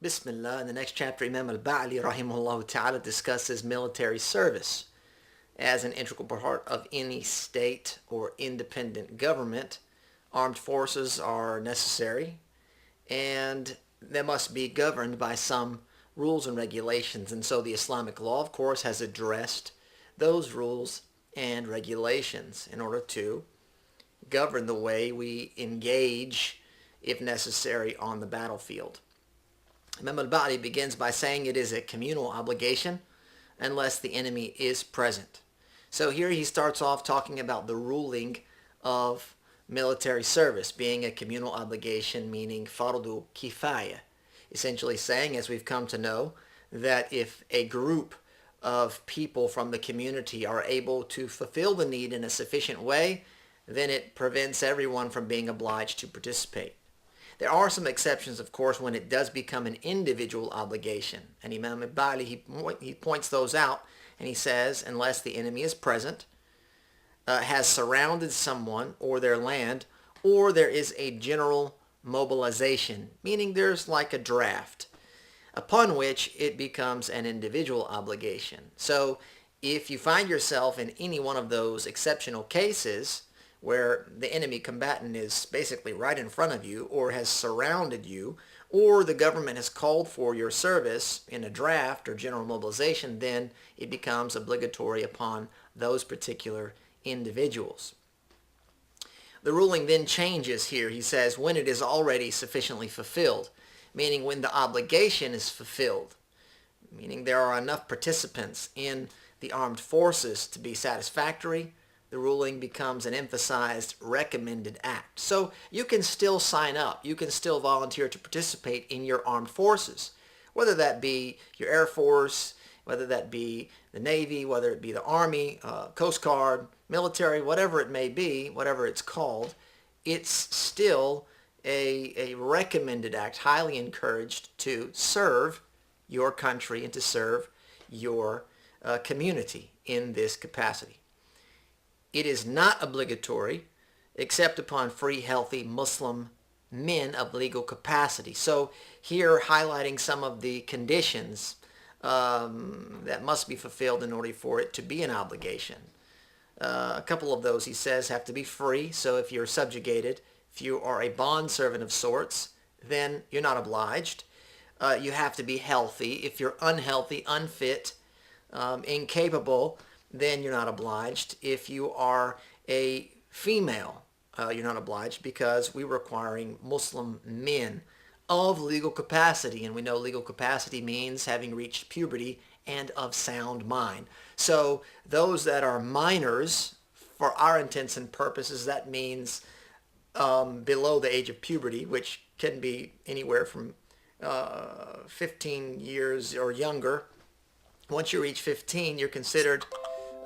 Bismillah. In the next chapter, Imam al-Ba'li rahimahullah ta'ala discusses military service as an integral part of any state or independent government. Armed forces are necessary and they must be governed by some rules and regulations. And so the Islamic law, of course, has addressed those rules and regulations in order to govern the way we engage, if necessary, on the battlefield. Imam al-Ba'li begins by saying it is a communal obligation unless the enemy is present. So here he starts off talking about the ruling of military service being a communal obligation, meaning fardu kifaya, essentially saying, as we've come to know, that if a group of people from the community are able to fulfill the need in a sufficient way, then it prevents everyone from being obliged to participate. There are some exceptions, of course, when it does become an individual obligation. And Imam al-Ba'li, he points those out, and he says, unless the enemy is present, has surrounded someone or their land, or there is a general mobilization, meaning there's like a draft, upon which it becomes an individual obligation. So if you find yourself in any one of those exceptional cases, where the enemy combatant is basically right in front of you or has surrounded you, or the government has called for your service in a draft or general mobilization, then it becomes obligatory upon those particular individuals. The ruling then changes here. He says when it is already sufficiently fulfilled, meaning when the obligation is fulfilled, meaning there are enough participants in the armed forces to be satisfactory, the ruling becomes an emphasized recommended act. So you can still sign up. You can still volunteer to participate in your armed forces, whether that be your Air Force, whether that be the Navy, whether it be the Army, Coast Guard, military, whatever it may be, whatever it's called. It's still a recommended act, highly encouraged to serve your country and to serve your community in this capacity. It is not obligatory except upon free, healthy Muslim men of legal capacity. So here highlighting some of the conditions that must be fulfilled in order for it to be an obligation. A couple of those, he says, have to be free. So if you're subjugated, if you are a bondservant of sorts, then you're not obliged. You have to be healthy. If you're unhealthy, unfit, incapable, then you're not obliged. If you are a female, you're not obliged, because we're requiring Muslim men of legal capacity, and we know legal capacity means having reached puberty and of sound mind. So those that are minors, for our intents and purposes, that means below the age of puberty, which can be anywhere from 15 years or younger. Once you reach 15, you're considered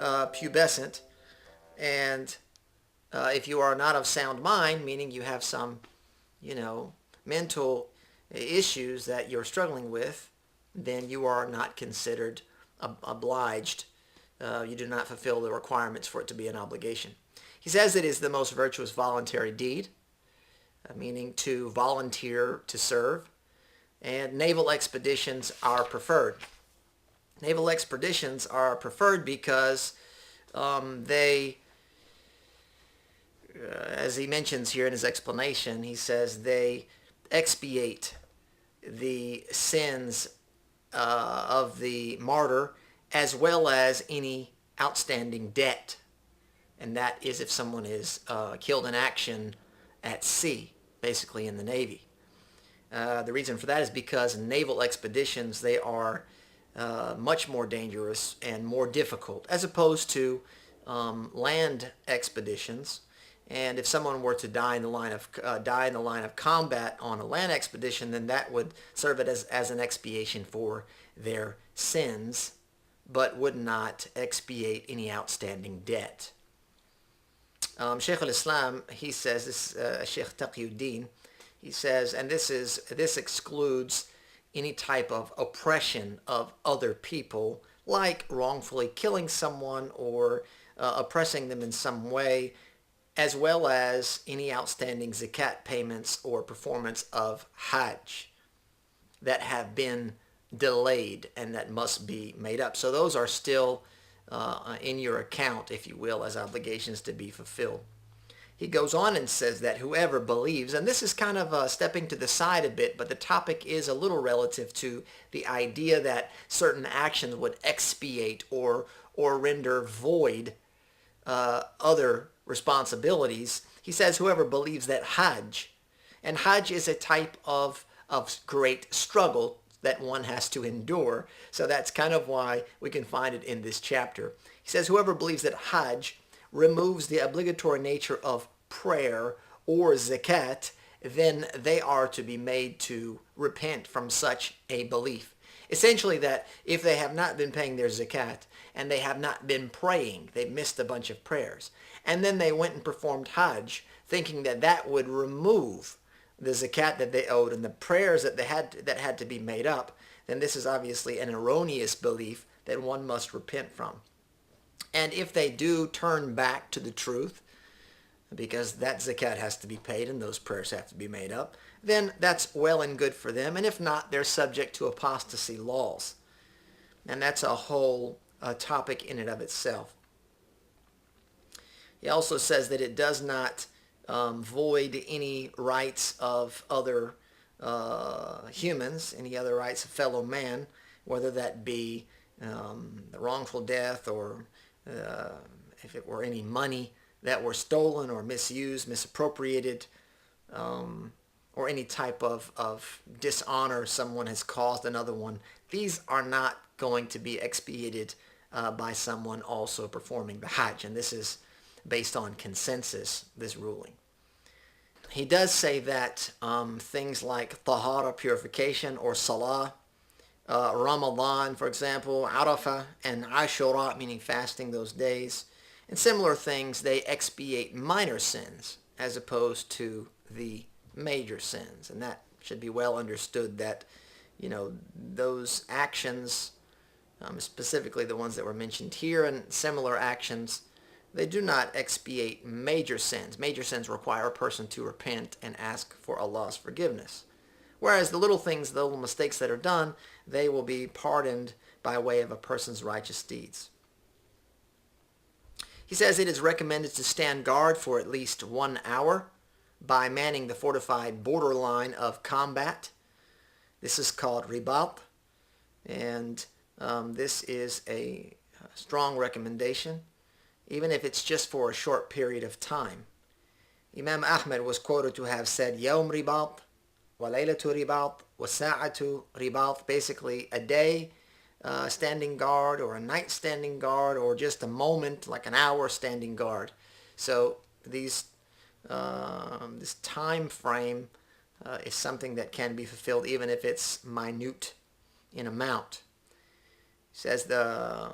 pubescent, and if you are not of sound mind, meaning you have some, mental issues that you're struggling with, then you are not considered obliged. You do not fulfill the requirements for it to be an obligation. He says it is the most virtuous voluntary deed, meaning to volunteer to serve, and naval expeditions are preferred. Naval expeditions are preferred because they, as he mentions here in his explanation, he says they expiate the sins of the martyr as well as any outstanding debt. And that is if someone is killed in action at sea, basically in the Navy. The reason for that is because naval expeditions, they are much more dangerous and more difficult as opposed to land expeditions. And if someone were to die in the line of combat on a land expedition, then that would serve it as an expiation for their sins, but would not expiate any outstanding debt. Shaykh al-Islam, he says, this Shaykh Taqiyuddin, he says, and this excludes any type of oppression of other people, like wrongfully killing someone or oppressing them in some way, as well as any outstanding zakat payments or performance of Hajj. that have been delayed and that must be made up. So those are still in your account, if you will, as obligations to be fulfilled. He goes on and says that whoever believes, and this is kind of stepping to the side a bit, but the topic is a little relative to the idea that certain actions would expiate or render void other responsibilities. He says whoever believes that Hajj, and Hajj is a type of great struggle that one has to endure. So that's kind of why we can find it in this chapter. He says whoever believes that Hajj removes the obligatory nature of prayer or zakat, then they are to be made to repent from such a belief. Essentially that if they have not been paying their zakat and they have not been praying, they missed a bunch of prayers, and then they went and performed Hajj thinking that that would remove the zakat that they owed and the prayers that had to be made up, then this is obviously an erroneous belief that one must repent from. And if they do turn back to the truth, because that zakat has to be paid and those prayers have to be made up, then that's well and good for them. And if not, they're subject to apostasy laws. And that's a whole topic in and of itself. He also says that it does not void any rights of other humans, any other rights of fellow man, whether that be the wrongful death or if it were any money that were stolen or misused, misappropriated, or any type of dishonor someone has caused another one. These are not going to be expiated by someone also performing the Hajj, and this is based on consensus, this ruling. He does say that things like tahara, purification, or salah, Ramadan, for example, Arafah, and Ashura, meaning fasting those days, and similar things, they expiate minor sins as opposed to the major sins. And that should be well understood that, those actions, specifically the ones that were mentioned here and similar actions, they do not expiate major sins. Major sins require a person to repent and ask for Allah's forgiveness. Whereas the little things, the little mistakes that are done, they will be pardoned by way of a person's righteous deeds. He says it is recommended to stand guard for at least 1 hour by manning the fortified borderline of combat. This is called ribat, and this is a strong recommendation, even if it's just for a short period of time. Imam Ahmed was quoted to have said, Yawm ribat, wa laylatu ribat, wa sa'atu ribat, basically a day standing guard, or a night standing guard, or just a moment, like an hour standing guard. So this time frame is something that can be fulfilled even if it's minute in amount. He says the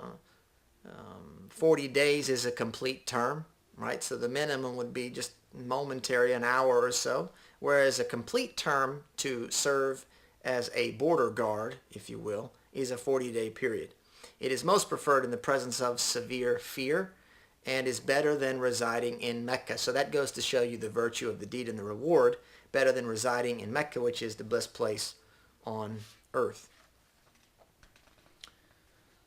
40 days is a complete term, right? So the minimum would be just momentary, an hour or so, whereas a complete term to serve as a border guard, if you will, is a 40-day period. It is most preferred in the presence of severe fear and is better than residing in Mecca. So that goes to show you the virtue of the deed and the reward, better than residing in Mecca, which is the best place on earth.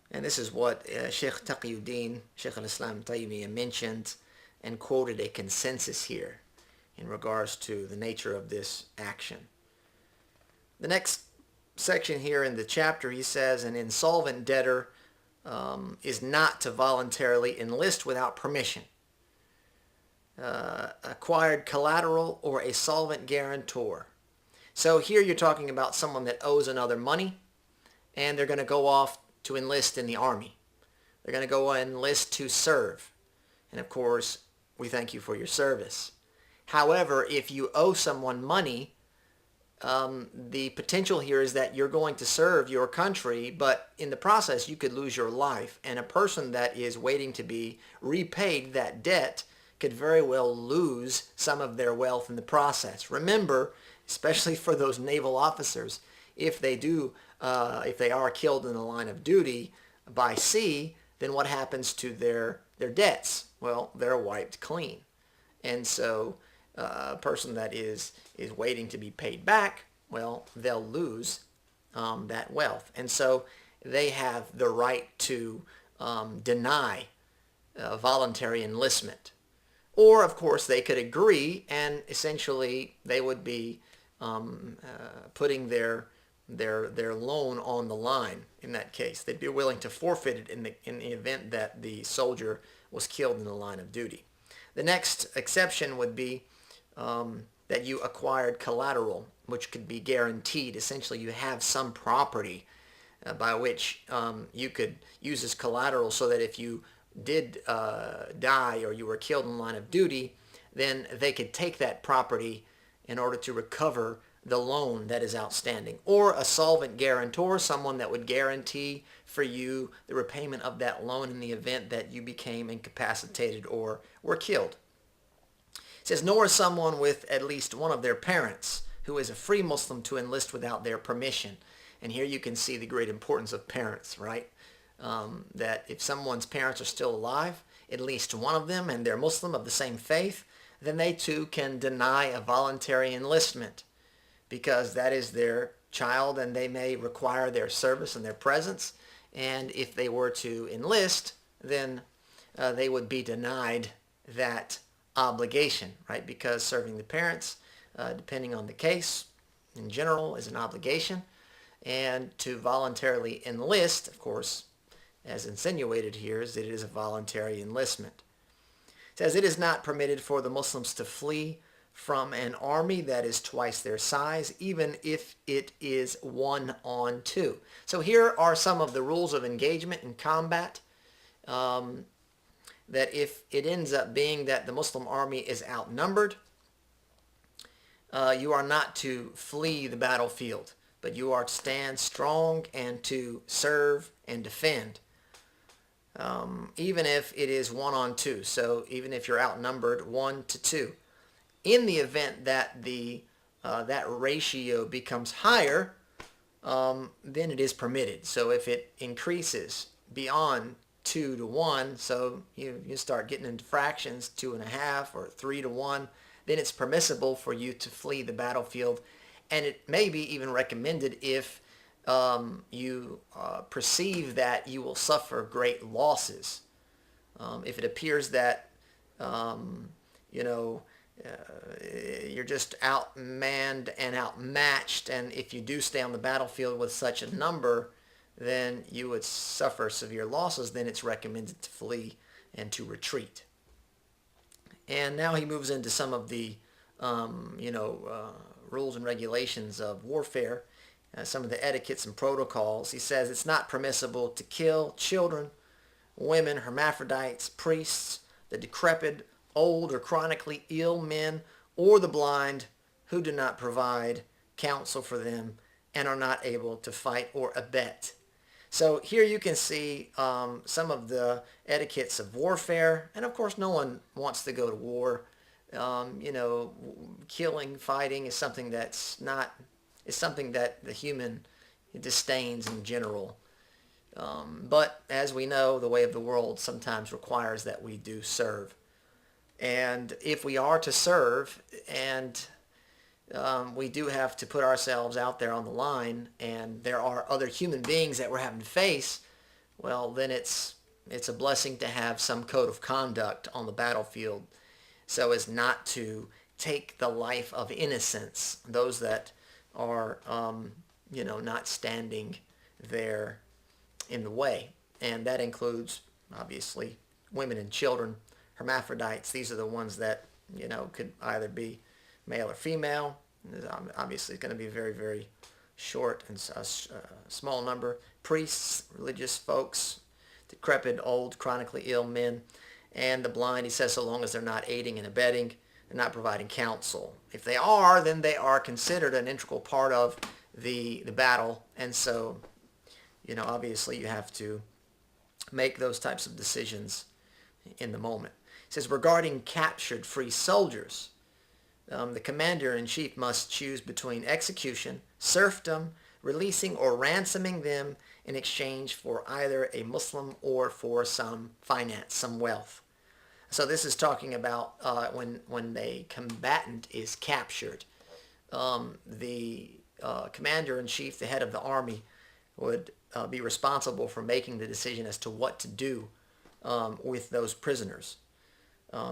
And this is what Sheikh Taqiyuddin, Sheikh al-Islam Taymiyyah, mentioned and quoted a consensus here in regards to the nature of this action. The next section here in the chapter, he says, an insolvent debtor is not to voluntarily enlist without permission. Acquired collateral or a solvent guarantor. So here you're talking about someone that owes another money, and they're going to go off to enlist in the army. They're going to go and enlist to serve. And of course, we thank you for your service. However, if you owe someone money, the potential here is that you're going to serve your country, but in the process you could lose your life. And a person that is waiting to be repaid that debt could very well lose some of their wealth in the process. Remember, especially for those naval officers, if they are killed in the line of duty by sea, then what happens to their debts? Well, they're wiped clean. And so a person that is waiting to be paid back, well, they'll lose that wealth. And so they have the right to deny voluntary enlistment. Or, of course, they could agree, and essentially they would be putting their loan on the line in that case. They'd be willing to forfeit it in the event that the soldier was killed in the line of duty. The next exception would be that you acquired collateral, which could be guaranteed. Essentially, you have some property by which you could use as collateral, so that if you did die or you were killed in the line of duty, then they could take that property in order to recover the loan that is outstanding. Or a solvent guarantor, someone that would guarantee for you the repayment of that loan in the event that you became incapacitated or were killed. It says, nor is someone with at least one of their parents who is a free Muslim to enlist without their permission. And here you can see the great importance of parents, right? That if someone's parents are still alive, at least one of them, and they're Muslim of the same faith, then they too can deny a voluntary enlistment, because that is their child and they may require their service and their presence. And if they were to enlist, then they would be denied that obligation, right? Because serving the parents, depending on the case, in general, is an obligation. And to voluntarily enlist, of course, as insinuated here, is that it is a voluntary enlistment. It says, it is not permitted for the Muslims to flee from an army that is twice their size, even if it is 1 on 2. So here are some of the rules of engagement in combat. That if it ends up being that the Muslim army is outnumbered, you are not to flee the battlefield, but you are to stand strong and to serve and defend. Even if it is 1 on 2, so even if you're outnumbered 1 to 2. In the event that that ratio becomes higher, then it is permitted. So if it increases beyond 2 to 1, so you start getting into fractions, 2.5 or 3 to 1, then it's permissible for you to flee the battlefield. And it may be even recommended if you perceive that you will suffer great losses. If it appears that, you're just outmanned and outmatched, and if you do stay on the battlefield with such a number, then you would suffer severe losses, then it's recommended to flee and to retreat. And now he moves into some of the, rules and regulations of warfare, some of the etiquettes and protocols. He says it's not permissible to kill children, women, hermaphrodites, priests, the decrepit, old or chronically ill men, or the blind who do not provide counsel for them and are not able to fight or abet. So here you can see some of the etiquettes of warfare. And of course, no one wants to go to war. Killing, fighting is something that's not, is something that the human disdains in general. But as we know, the way of the world sometimes requires that we do serve. And if we are to serve, and we do have to put ourselves out there on the line, and there are other human beings that we're having to face, well, then it's a blessing to have some code of conduct on the battlefield, so as not to take the life of innocents, those that are, not standing there in the way. And that includes, obviously, women and children, hermaphrodites. These are the ones that, could either be male or female. Obviously, it's going to be very, very short and a small number. Priests, religious folks, decrepit, old, chronically ill men, and the blind. He says so long as they're not aiding and abetting and not providing counsel. If they are, then they are considered an integral part of the battle. And so, obviously you have to make those types of decisions in the moment. It says, regarding captured free soldiers, the commander-in-chief must choose between execution, serfdom, releasing or ransoming them in exchange for either a Muslim or for some finance, some wealth. So this is talking about when a combatant is captured. The commander-in-chief, the head of the army, would be responsible for making the decision as to what to do with those prisoners.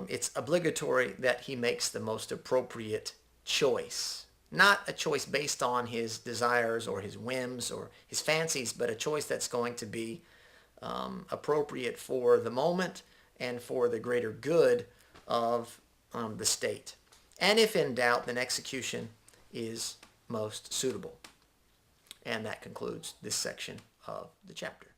It's obligatory that he makes the most appropriate choice. Not a choice based on his desires or his whims or his fancies, but a choice that's going to be appropriate for the moment and for the greater good of the state. And if in doubt, then execution is most suitable. And that concludes this section of the chapter.